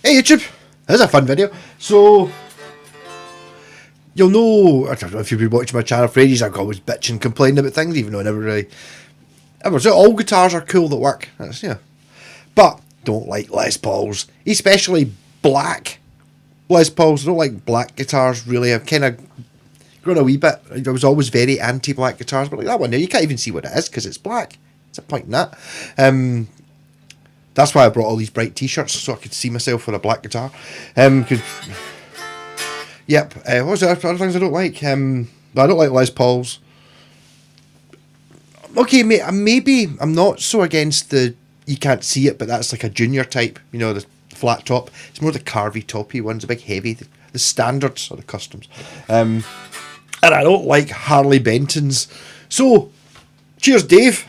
Hey YouTube, here's a fun video. So, you'll know, I don't know if you've been watching my channel for ages, I've always bitching and complaining about things, even though I never really ever. So all guitars are cool that work, that's, yeah. But, don't like Les Pauls, especially black Les Pauls. I don't like black guitars, really. I've kind of grown a wee bit. I was always very anti-black guitars, but like that one there, you can't even see what it is, because it's black. It's a point in that. That's why I brought all these bright t-shirts, so I could see myself with a black guitar. Yep. What was the other things I don't like? I don't like Les Pauls. Okay, maybe I'm not so against the you can't see it, but that's like a junior type. You know, the flat top. It's more the carvy toppy ones, the big heavy, the standards or the customs. And I don't like Harley Bentons. So, cheers, Dave.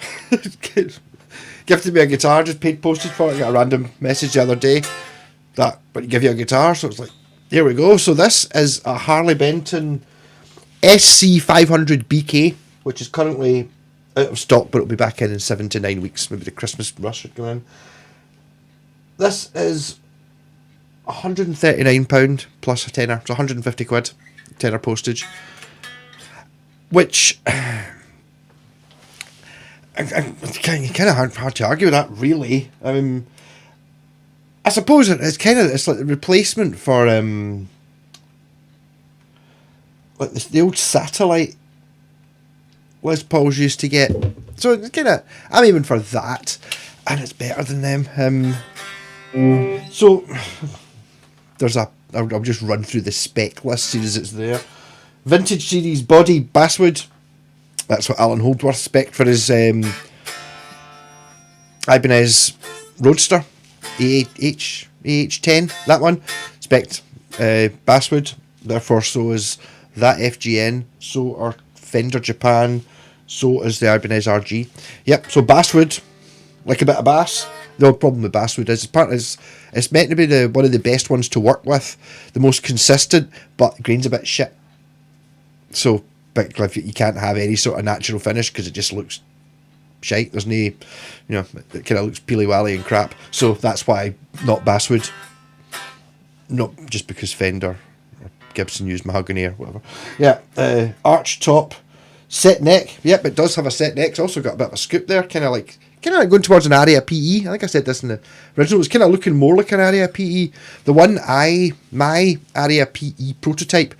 Gifted me a guitar, just paid postage for it. I got a random message the other day that, but he give you a guitar, so it's like, there we go. So this is a Harley Benton SC500 BK, which is currently out of stock, but it'll be back in 7 to 9 weeks. Maybe the Christmas rush should go in. This is £139 plus a tenner, so 150 quid, tenner postage, which kind of hard to argue with that, really. I mean, I suppose it's like the replacement for like the old satellite Les Pauls used to get. So it's kind of, I'm even for that, and it's better than them. So I'll just run through the spec list, see as it's there. Vintage series body basswood. That's what Alan Holdworth spec'd for his Ibanez Roadster AH10. That one spec'd basswood. Therefore, so is that FGN. So are Fender Japan. So is the Ibanez RG. Yep. So basswood, like a bit of bass. The problem with basswood is it's meant to be one of the best ones to work with, the most consistent, but grain's a bit shit. So. But you can't have any sort of natural finish because it just looks shite. There's no, it kind of looks peely-wally and crap. So that's why not basswood. Not just because Fender or Gibson used mahogany or whatever. Yeah, arch top, set neck. Yep, it does have a set neck. It's also got a bit of a scoop there, kind of like going towards an Aria PE. I think I said this in the original. It's kind of looking more like an Aria PE. The one my Aria PE prototype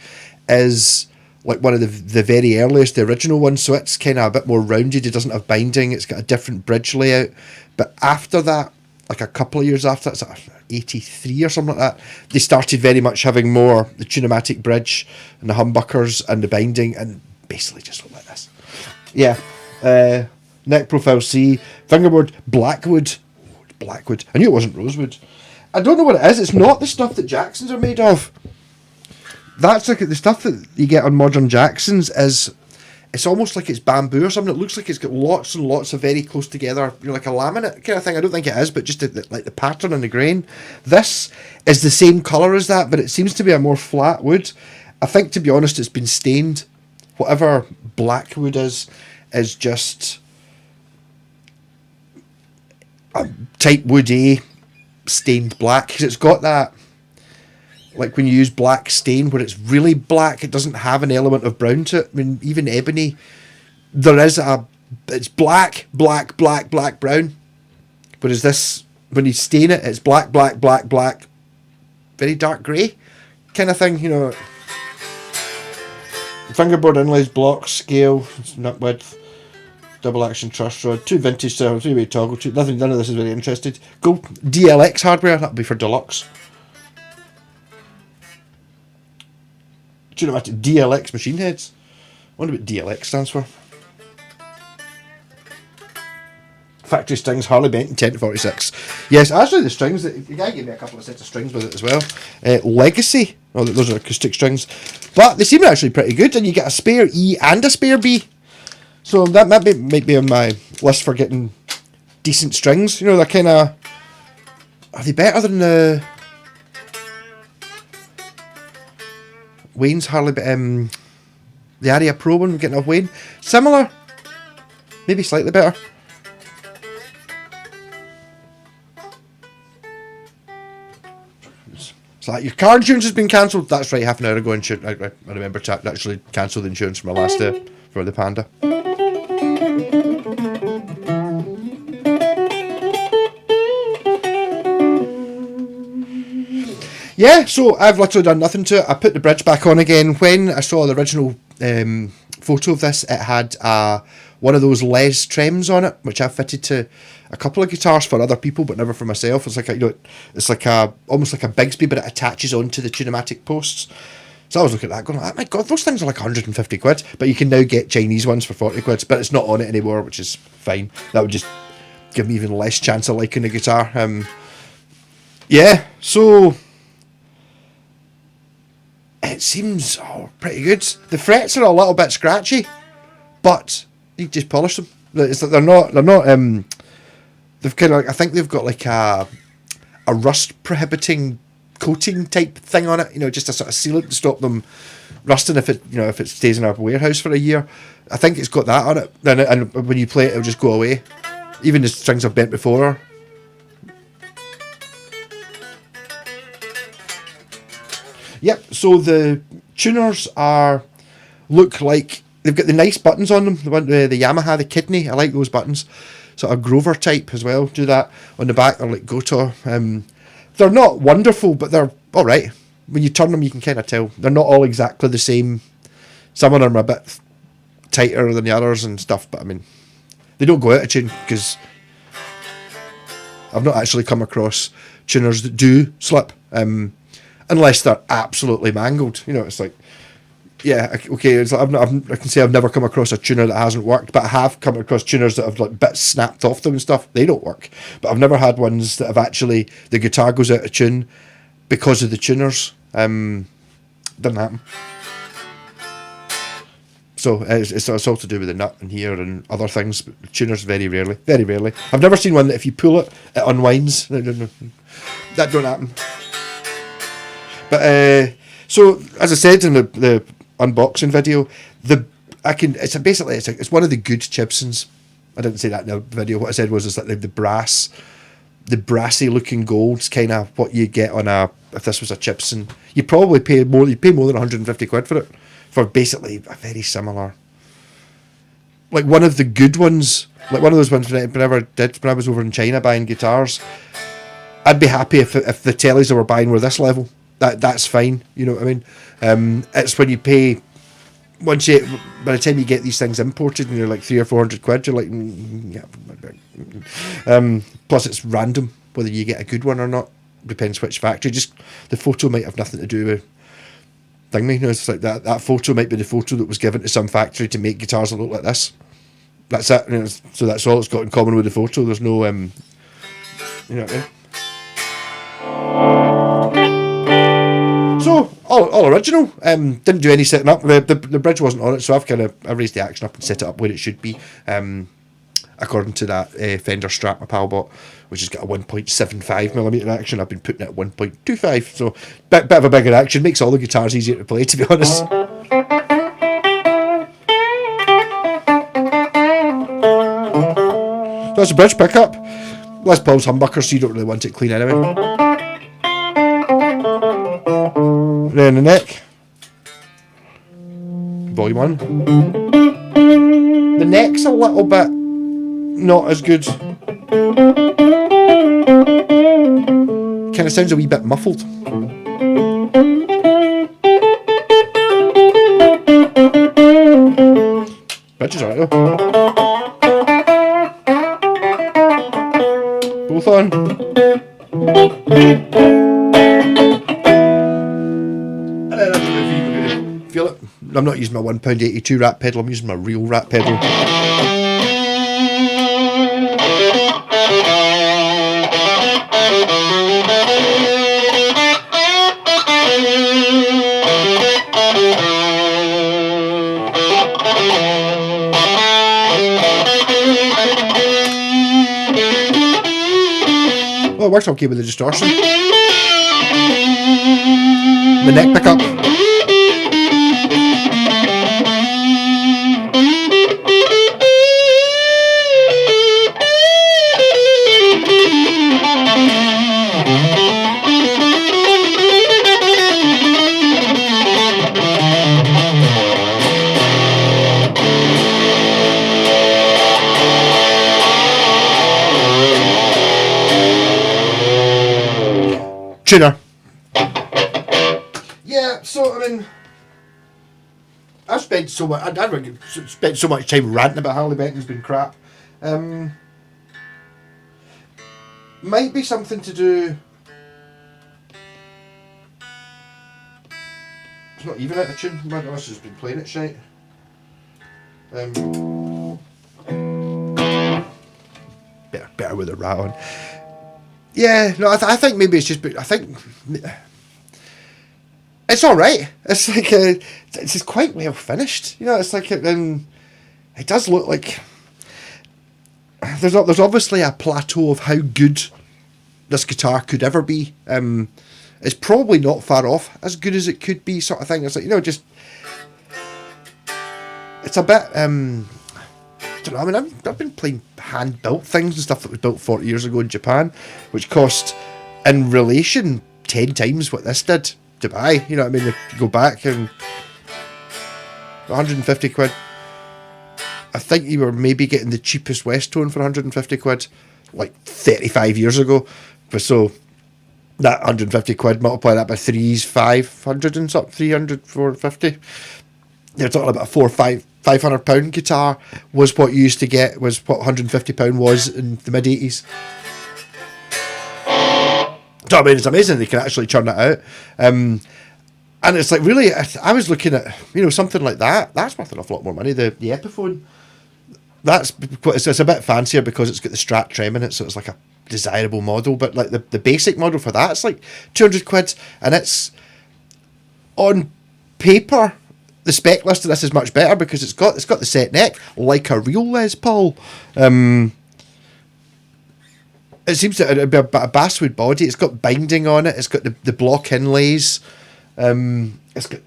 is like one of the very earliest, the original one, so it's kind of a bit more rounded. It doesn't have binding, it's got a different bridge layout. But after that, like a couple of years after, it's like 83 or something like that, they started very much having more the Tunematic bridge and the humbuckers and the binding, and basically just look like this. Yeah, neck profile C, fingerboard Blackwood. Blackwood. I knew it wasn't rosewood. I don't know what it is. It's not the stuff that Jacksons are made of. That's like the stuff that you get on modern Jacksons is, it's almost like it's bamboo or something. It looks like it's got lots and lots of very close together, like a laminate kind of thing. I don't think it is, but just like the pattern and the grain. This is the same colour as that, but it seems to be a more flat wood. I think, to be honest, it's been stained. Whatever Blackwood is just a type wood A stained black, because it's got that, like when you use black stain where it's really black, it doesn't have an element of brown to it. I mean, even ebony, it's black, brown. Whereas this, when you stain it, it's black, very dark grey kind of thing, Fingerboard inlays, blocks, scale, nut width, double action truss rod, 2 vintage style, 3-way toggle, none of this is very interested. Go DLX hardware, that'll be for deluxe. Tunematic DLX machine heads. I wonder what DLX stands for. Factory strings, Harley Benton 10 to 46. Yes, actually the strings, the guy gave me a couple of sets of strings with it as well. Legacy. Oh, those are acoustic strings. But they seem actually pretty good, and you get a spare E and a spare B. So that might be on my list for getting decent strings. They're kind of... Are they better than the... Wayne's Harley, the Aria Pro one, getting off Wayne. Similar, maybe slightly better. It's like, your car insurance has been cancelled. That's right, half an hour ago. I remember to actually cancel the insurance for my last for the Panda. Yeah, so I've literally done nothing to it. I put the bridge back on again. When I saw the original photo of this, it had one of those Les trims on it, which I fitted to a couple of guitars for other people, but never for myself. It's like it's like almost like a Bigsby, but it attaches onto the Tunematic posts. So I was looking at that going, oh my god, those things are like 150 quid. But you can now get Chinese ones for 40 quid, but it's not on it anymore, which is fine. That would just give me even less chance of liking the guitar. Yeah, so it seems pretty good. The frets are a little bit scratchy, but you just polish them. It's like they're not. They've kind of. I think they've got like a rust prohibiting coating type thing on it. You know, just a sort of sealant to stop them rusting if it stays in our warehouse for a year. I think it's got that on it. And when you play it, it'll just go away. Even the strings I've bent before. Yep, so the tuners look like they've got the nice buttons on them. The Yamaha, the kidney, I like those buttons. Sort of Grover type as well. Do that on the back. They're like Gotor. They're not wonderful, but they're all right. When you turn them, you can kind of tell they're not all exactly the same. Some of them are a bit tighter than the others and stuff, but I mean, they don't go out of tune because I've not actually come across tuners that do slip. Unless they're absolutely mangled, it's like, yeah, okay. It's like I can say I've never come across a tuner that hasn't worked, but I have come across tuners that have like bits snapped off them and stuff. They don't work, but I've never had ones that have actually the guitar goes out of tune because of the tuners. Doesn't happen. So it's all to do with the nut in here and other things. But the tuners very rarely. I've never seen one that if you pull it, it unwinds. That don't happen. But so as I said in the unboxing video, it's one of the good Gibsons. I didn't say that in the video. What I said was that the brassy looking gold's kind of what you get on if this was a Gibson. You probably pay more. You pay more than 150 quid for it, for basically a very similar, like one of the good ones, like one of those ones when I was over in China buying guitars. I'd be happy if the tellies I were buying were this level. That's fine, you know what I mean? It's when you pay by the time you get these things imported and you're like 300 or 400 quid, you're like, yeah. Plus it's random whether you get a good one or not. Depends which factory. Just the photo might have nothing to do with thingy. It's like that photo might be the photo that was given to some factory to make guitars that look like this. That's it. So that's all it's got in common with the photo. There's no, you know what I mean? So all original. Didn't do any setting up. The bridge wasn't on it, so I raised the action up and set it up where it should be, according to that Fender Strat my pal bought, which has got a 1.75mm action. I've been putting it at 1.25, so bit of a bigger action makes all the guitars easier to play, to be honest. That's a bridge pickup. Les Paul's humbucker, so you don't really want it clean anyway. Then the neck, volume 1. The neck's a little bit not as good. Kind of sounds a wee bit muffled. Bridge is alright though. Both on. Feel it. I'm not using my £1.82 rat pedal, I'm using my real rat pedal. Well, it works okay with the distortion. The neck pickup. tuner. Yeah, so I mean, I've spent so much. I've spent so much time ranting about Harley Benton's been crap. Might be something to do. It's not even out of tune. My boss has been playing it shite. Better with the rat on. Yeah, no, I think maybe it's just. I think it's all right. It's like it's just quite well finished. You know, it's like it does look like there's obviously a plateau of how good this guitar could ever be. It's probably not far off as good as it could be, sort of thing. It's like, you know, just it's a bit. I don't know. I mean, I've been playing hand built things and stuff that was built 40 years ago in Japan, which cost in relation 10 times what this did to buy. You know what I mean? If you go back and 150 quid. I think you were maybe getting the cheapest West Tone for 150 quid like 35 years ago. But so that 150 quid, multiply that by 500 and something, 300, 450. You're talking about a £500 guitar was what you used to get, was what £150 was in the mid 80s. So I mean, it's amazing they can actually churn it out. And it's like, really, I was looking at, you know, something like that. That's worth an awful lot more money. The Epiphone, it's a bit fancier because it's got the Strat trem in it, so it's like a desirable model. But like the basic model for that, it's like 200 quid, and it's on paper. The spec list of this is much better because it's got the set neck like a real Les Paul. It seems to be a basswood body. It's got binding on it. It's got the block inlays. It's got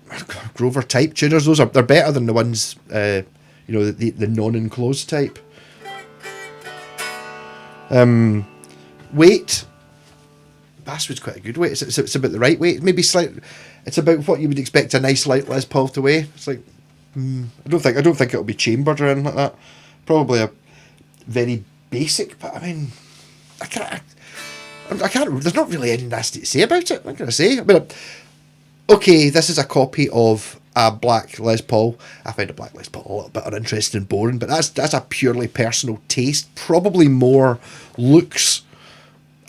Grover type tuners. They're better than the ones the non-enclosed type. Weight. Basswood's quite a good weight. It's about the right weight. Maybe slightly. It's about what you would expect a nice light Les Paul to weigh. It's like I don't think it'll be chambered or anything like that. Probably a very basic, but I mean, I can't. There's not really anything nasty to say about it. What can I say? I mean, okay, this is a copy of a black Les Paul. I find a black Les Paul a little bit uninteresting and boring, but that's a purely personal taste. Probably more looks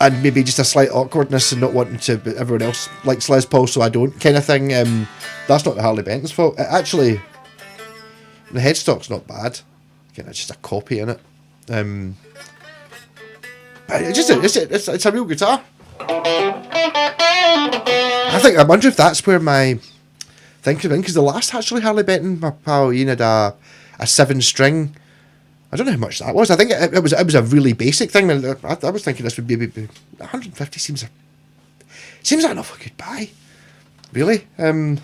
and maybe just a slight awkwardness and not wanting to, but everyone else likes Les Paul, so I don't, kind of thing. That's not the Harley Benton's fault. Actually, the headstock's not bad. Again, it's just a copy in it. But it's a real guitar. I wonder if that's where my thinking in, because the last actually Harley Benton, my pal Ian had a 7-string. I don't know how much that was. I think it was a really basic thing. I was thinking this would be 150 seems like an awful good buy. Really? I mean,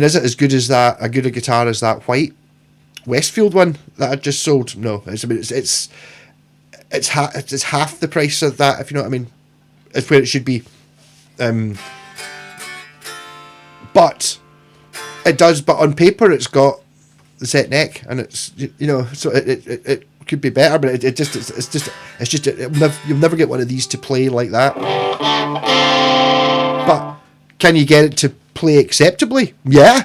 is it as good as that? A good a guitar as that white Westfield one that I just sold? No, it's half the price of that. If you know what I mean, it's where it should be. But it does. But on paper, it's got the set neck, and it's, you know, so it could be better, but you'll never get one of these to play like that. But can you get it to play acceptably? Yeah.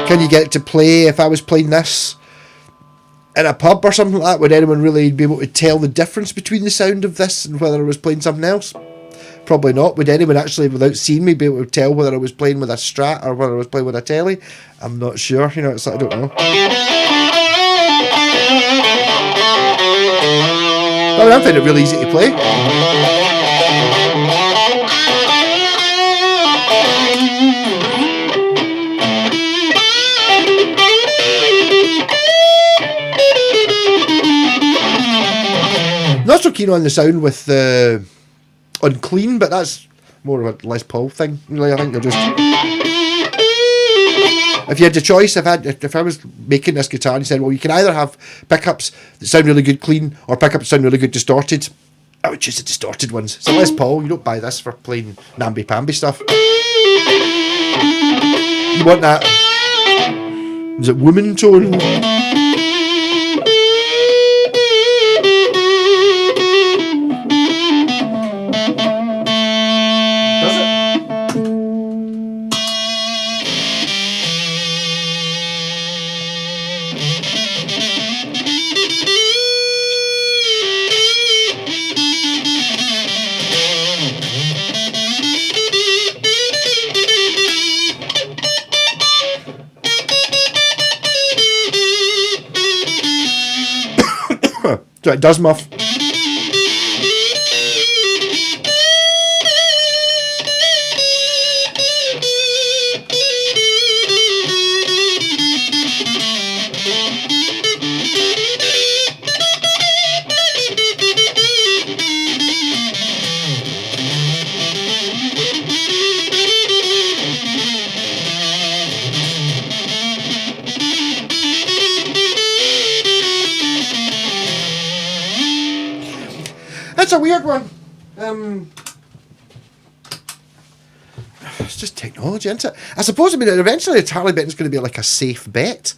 Can you get it to play, if I was playing this in a pub or something like that, would anyone really be able to tell the difference between the sound of this and whether I was playing something else? Probably not. Would anyone actually, without seeing me, be able to tell whether I was playing with a Strat or whether I was playing with a telly? I'm not sure. You know, it's like, I don't know. I mean, I find it really easy to play. Not so keen on the sound with the unclean, but that's more of a Les Paul thing. Really, I think they're just. If you had the choice, if I was making this guitar and you said, well, you can either have pickups that sound really good clean or pickups that sound really good distorted, I would choose the distorted ones. It's a Les Paul. You don't buy this for playing namby-pamby stuff. You want that. Is it woman tone? So it does muff. It's a weird one. It's just technology, isn't it? I suppose, eventually Harley Benton's going to be like a safe bet.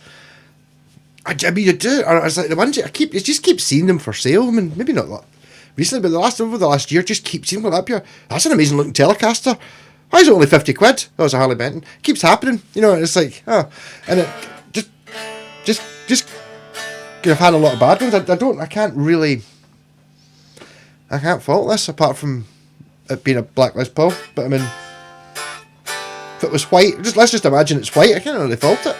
I mean, you do. It's like the ones you just keep seeing them for sale. I mean, maybe not that recently, but over the last year, just keep seeing them up here. That's an amazing looking Telecaster. Why is it only 50 quid? That was a Harley Benton. It keeps happening, and it's like, and it just I've had a lot of bad ones. I can't fault this apart from it being a blacklist pull. But I mean, if it was white, let's just imagine it's white. I can't really fault it.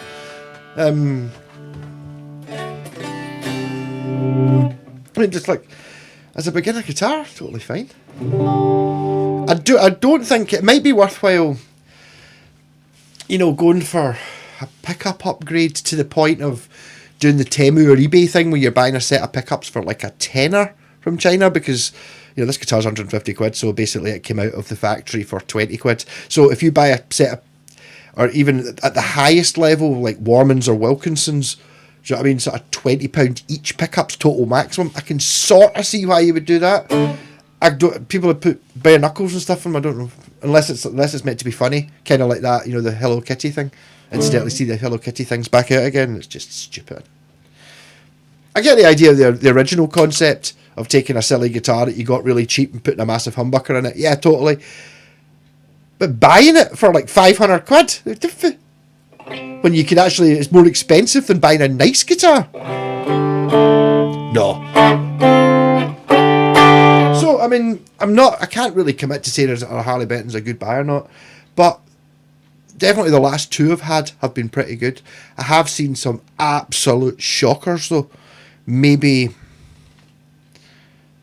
Just like as a beginner guitar, totally fine. I don't think it might be worthwhile, going for a pickup upgrade to the point of doing the Temu or eBay thing where you're buying a set of pickups for like a tenner from China, because this guitar's 150 quid, so basically it came out of the factory for 20 quid. So if you buy a set of, or even at the highest level like Warmans or Wilkinsons, do you know what I mean, sort of £20 each pickups total maximum, I can sort of see why you would do that. People have put bare knuckles and stuff on them, I don't know, unless it's meant to be funny, kind of like that, the Hello Kitty thing. Incidentally, see the Hello Kitty things back out again. It's just stupid. I get the idea of the original concept of taking a silly guitar that you got really cheap and putting a massive humbucker in it. Yeah, totally. But buying it for like 500 quid, when you could actually, it's more expensive than buying a nice guitar. No. So, I can't really commit to say a Harley Benton's a good buy or not, but definitely the last two have been pretty good. I have seen some absolute shockers though. Maybe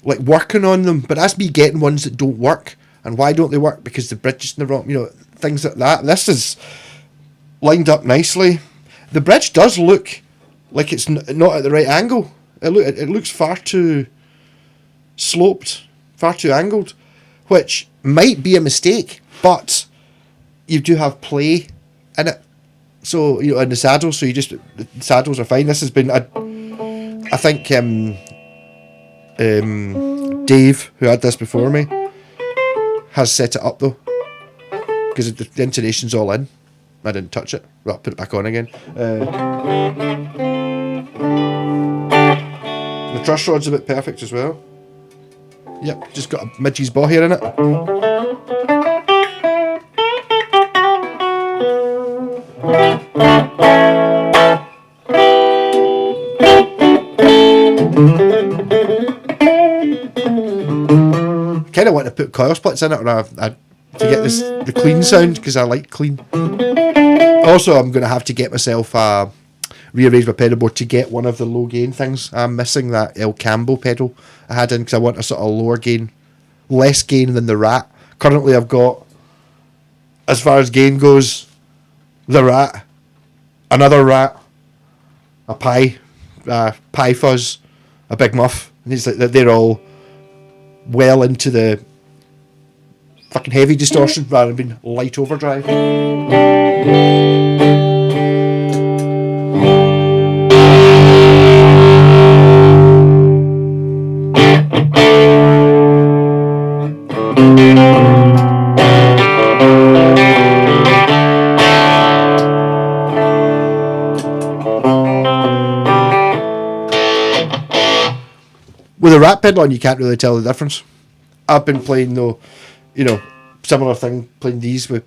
like working on them, but that's me getting ones that don't work. And why don't they work? Because the bridge is in the wrong, things like that. This is lined up nicely. The bridge does look like it's not at the right angle. It looks far too sloped, far too angled, which might be a mistake, but you do have play in it. So, in the saddles, the saddles are fine. This has been, I think, Dave, who had this before me, has set it up though, because the intonation's all in. I didn't touch it. Well, put it back on again. The truss rod's a bit perfect as well. Yep, just got a midgie's bow here in it. Kind of want to put coil splits in it, or to get the clean sound, because I like clean. Also, I'm going to have to get myself rearrange my pedal board to get one of the low gain things. I'm missing that El Cambo pedal I had in, because I want a sort of lower gain, less gain than the Rat. Currently, I've got, as far as gain goes, the Rat, another Rat, a Pie Fuzz, a Big Muff. And it's like they're all well into the fucking heavy distortion rather than being light overdrive. With a Rat pedal on, you can't really tell the difference. I've been playing though, similar thing, playing these with,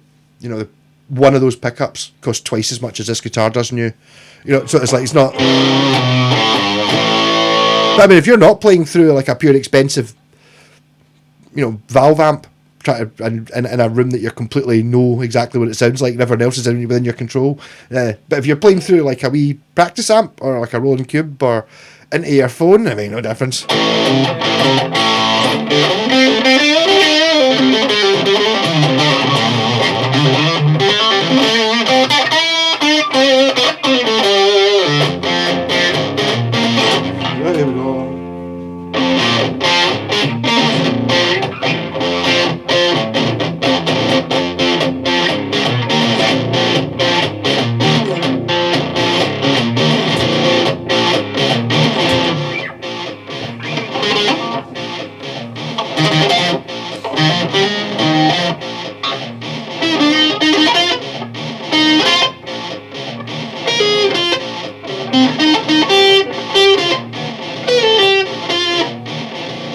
one of those pickups costs twice as much as this guitar does new. So it's like, it's not. But if you're not playing through like a pure expensive, valve amp, try to in a room that you completely know exactly what it sounds like, and everyone else is within your control. But if you're playing through like a wee practice amp or like a Roland Cube or into your phone, it make no difference. There we go.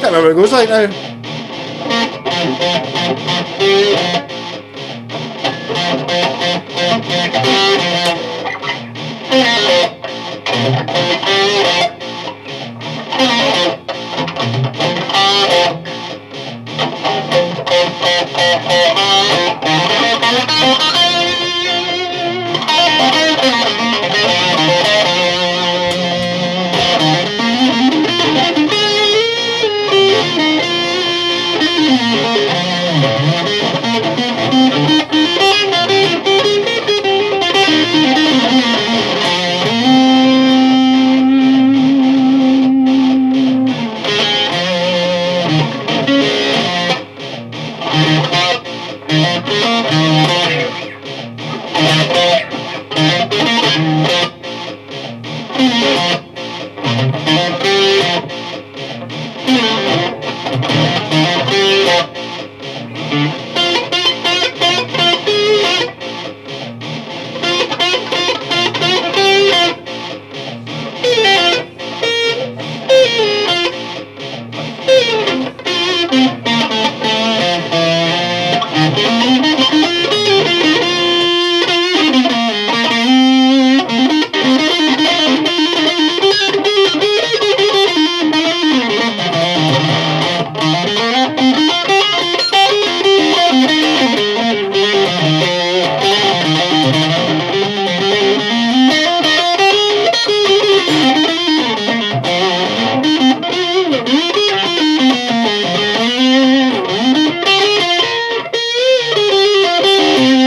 Can't remember what it goes like now.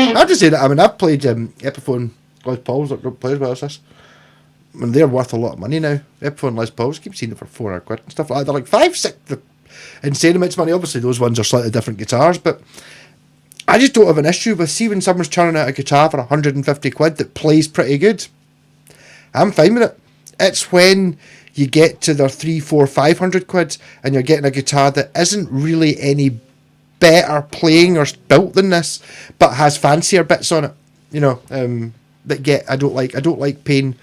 I have to say that, I mean, I've played Epiphone Les Pauls that don't play as well as this. I mean, they're worth a lot of money now. Epiphone Les Pauls, keep seeing them for 400 quid and stuff like that. They're like 5, 6, the insane amounts of money. Obviously, those ones are slightly different guitars, but I just don't have an issue with, see when someone's churning out a guitar for 150 quid that plays pretty good. I'm fine with it. It's when you get to their 3, 4, 500 quid and you're getting a guitar that isn't really any better playing or built than this, but has fancier bits on it. You know, I don't like paying.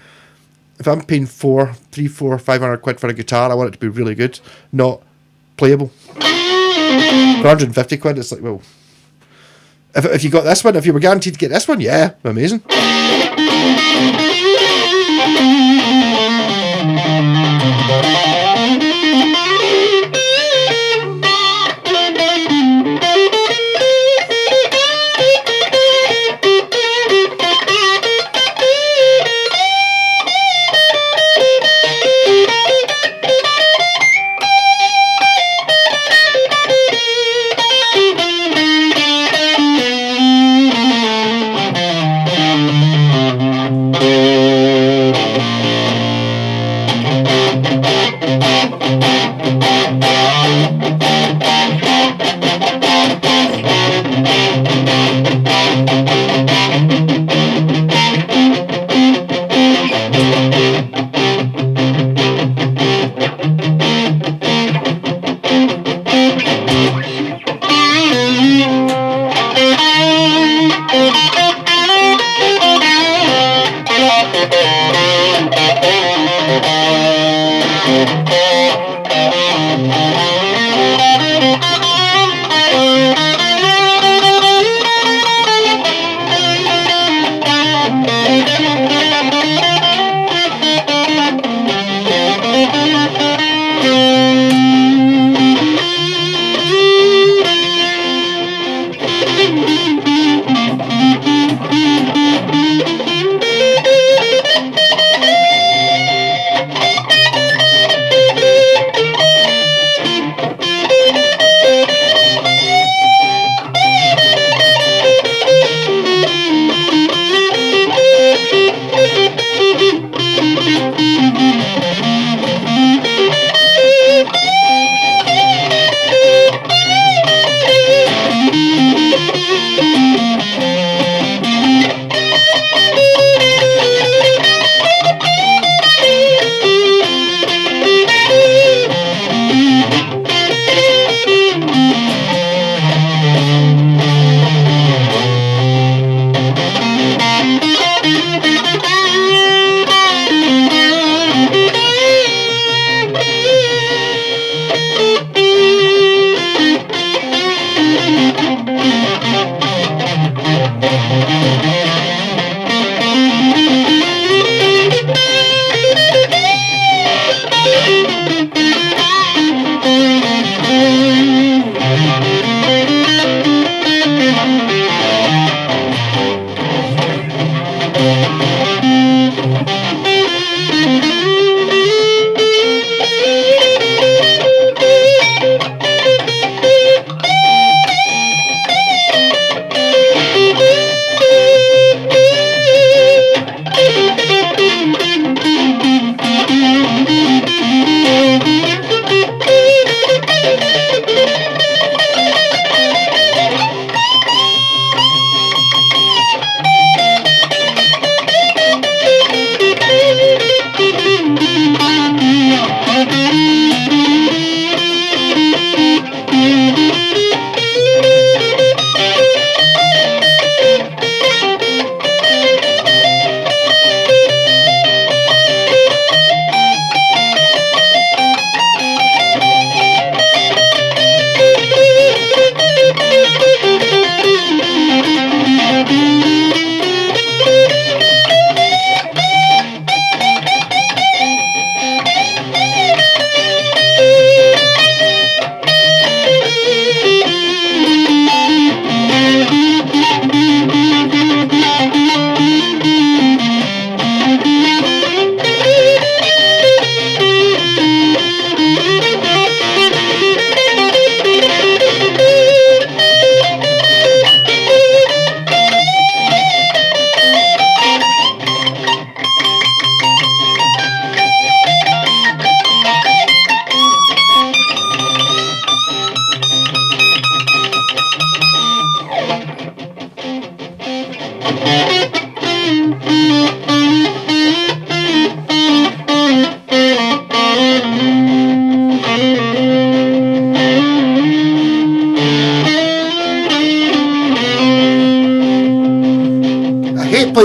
If I'm paying 3, 4, 500 quid for a guitar, I want it to be really good, not playable. For 150 quid, it's like, well, if you got this one, if you were guaranteed to get this one, yeah, amazing.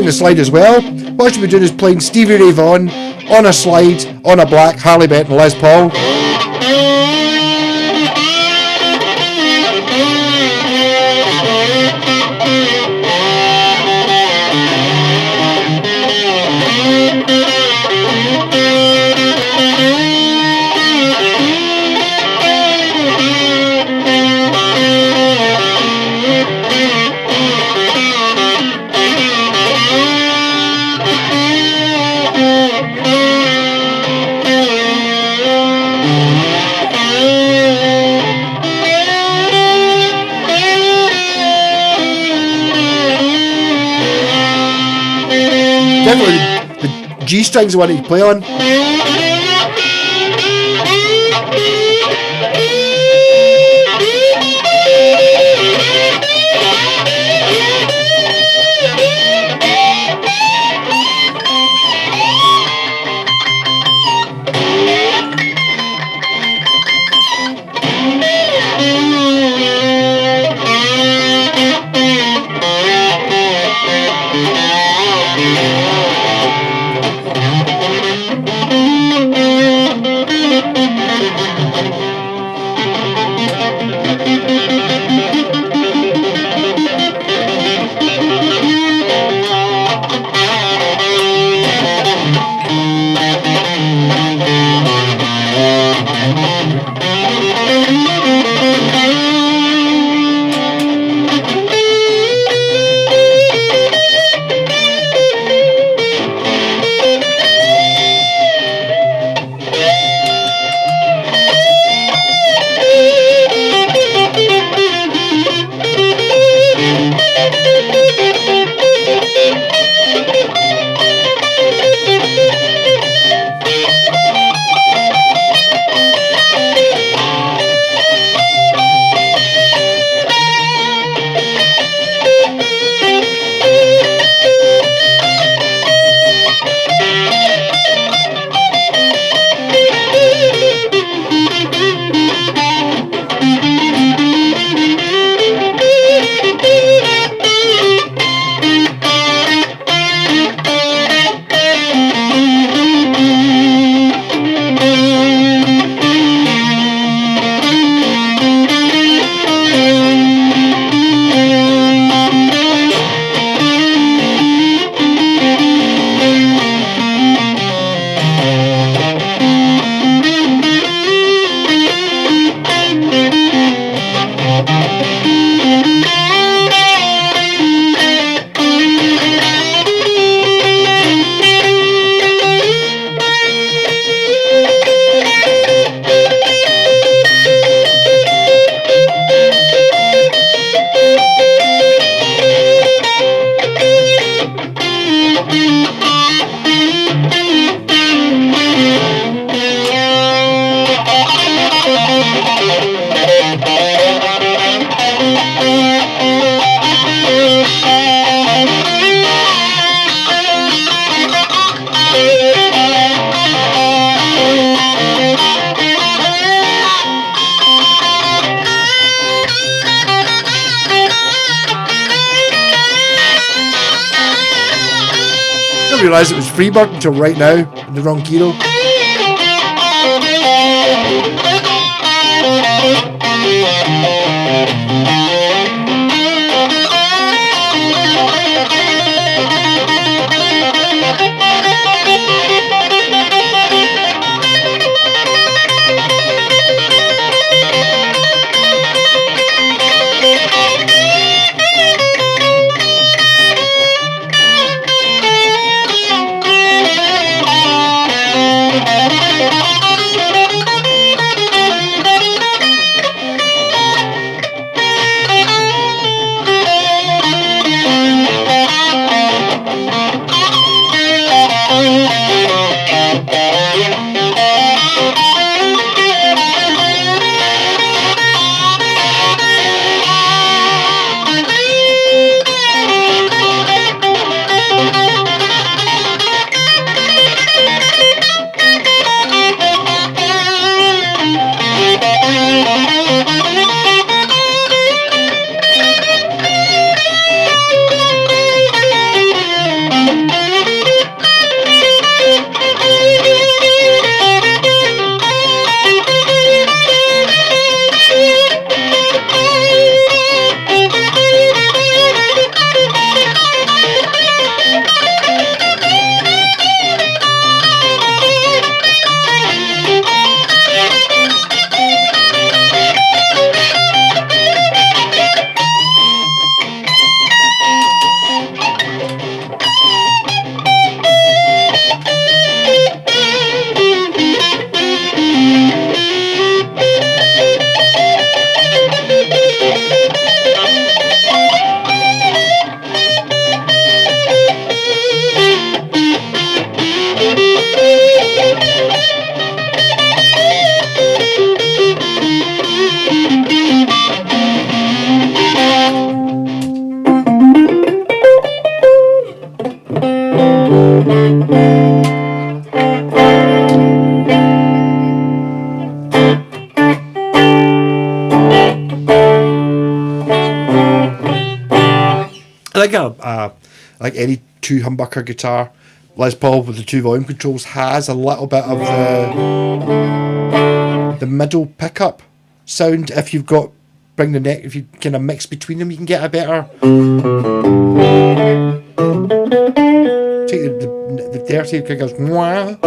playing the slide as well. What I should be doing is playing Stevie Ray Vaughan on a slide on a black Harley Benton Les Paul. Definitely the G string's the one you play on. I didn't realise it was Freebird until right now, in the wrong key though. I think like any 2 humbucker guitar, Les Paul with the 2 volume controls has a little bit of the middle pickup sound. If you've got bring the neck, if you kind of mix between them, you can get a better. Take the dirty kind of goes. Mwah.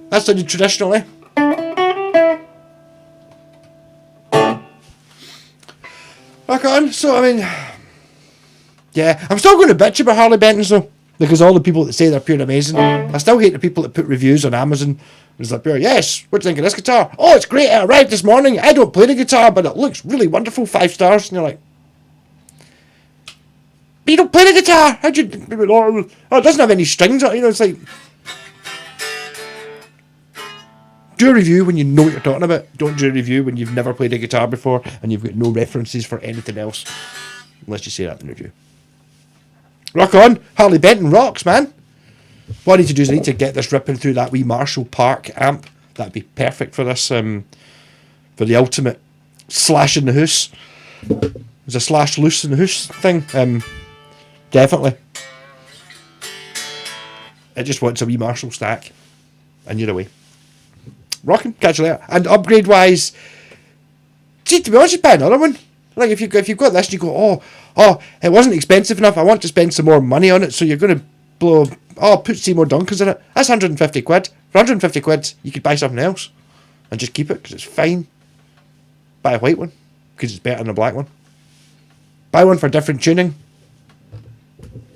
That's done traditionally. Back on. So, I mean, yeah, I'm still going to bitch about Harley Bentons though, because all the people that say they're pure amazing, I still hate the people that put reviews on Amazon. It's like, yes, what do you think of this guitar? Oh, it's great, it arrived this morning. I don't play the guitar, but it looks really wonderful, 5 stars. And you're like, but you don't play the guitar. How'd you? Oh, it doesn't have any strings. You know, it's like, do a review when you know what you're talking about. Don't do a review when you've never played a guitar before and you've got no references for anything else. Unless you say that in the review. Rock on. Harley Benton rocks, man. What I need to do is I need to get this ripping through that wee Marshall Park amp. That'd be perfect for this, for the ultimate slash in the hoose. There's a slash loose in the hoose thing. Definitely. It just wants a wee Marshall stack. And you're away. Rocking, catch you later. And upgrade wise, see, to be honest, you buy another one. Like if you've got this, and you go, oh, it wasn't expensive enough. I want to spend some more money on it, so you're going to put Seymour Duncans in it. That's 150 quid. For 150 quid, you could buy something else and just keep it because it's fine. Buy a white one because it's better than a black one. Buy one for different tuning.